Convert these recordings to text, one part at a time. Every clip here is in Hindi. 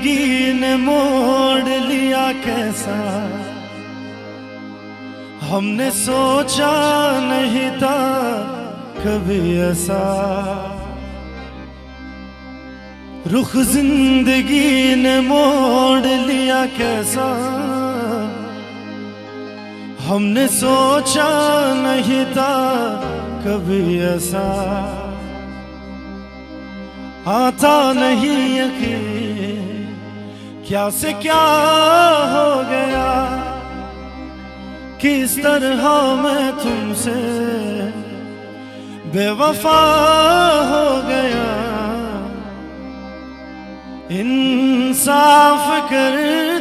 जिंदगी ने मोड़ लिया कैसा, हमने सोचा नहीं था कभी ऐसा। रुख जिंदगी ने मोड़ लिया कैसा, हमने सोचा नहीं था कभी ऐसा। आता नहीं यकीन क्या से क्या हो गया, किस तरह मैं तुमसे बेवफा हो गया। इंसाफ कर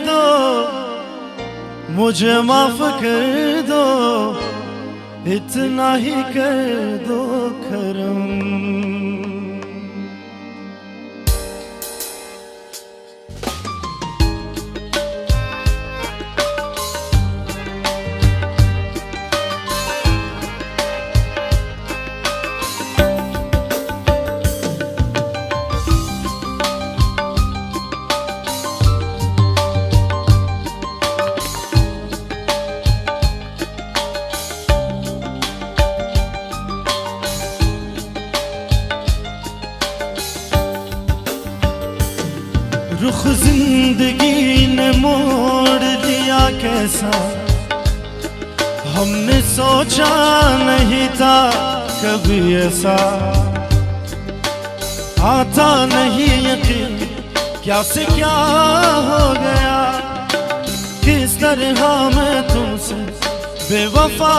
दो, मुझे माफ कर दो, इतना ही कर दो करम। रुख जिंदगी ने मोड़ लिया कैसा, हमने सोचा नहीं था कभी ऐसा। आता नहीं यकीन क्या से क्या हो गया, किस तरह मैं तुमसे बेवफा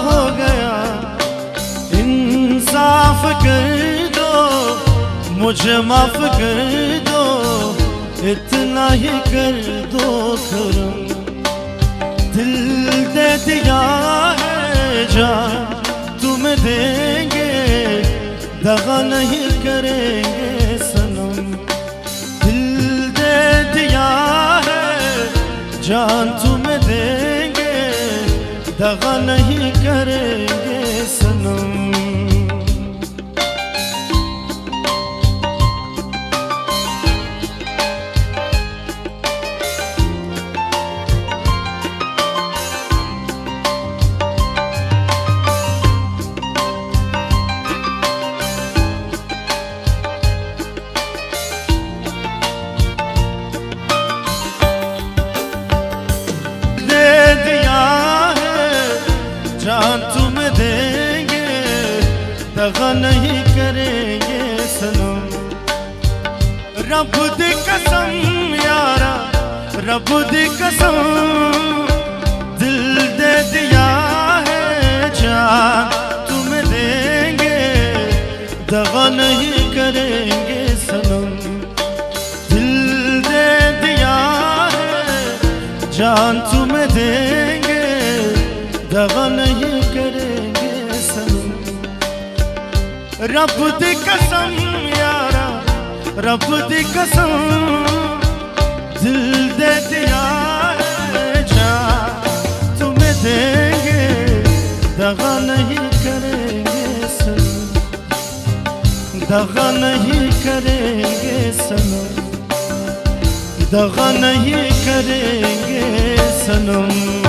हो गया। इंसाफ कर दो, मुझे माफ कर दो, इतना ही कर दो करम। दिल दे दिया है जान तुम्हें देंगे, दगा नहीं करेंगे सनम। दिल दे दिया है जान तुम्हें देंगे, दगा नहीं करेंगे सनम। जान तुम्हें देंगे, दगा नहीं करेंगे सनम। रब दी कसम यारा, रब दी कसम, दिल दे दिया है जान तुम्हें देंगे, दगा नहीं करेंगे सनम। दिल दे दिया है जान तुम्हें देंगे, दगा नहीं करेंगे सनम। रब दी कसम यारा, रब दी कसम, दिल दे दिया है जान तुम्हें देंगे, दगा नहीं करेंगे सनम। दगा नहीं करेंगे सनम, दगा नहीं करेंगे सनम।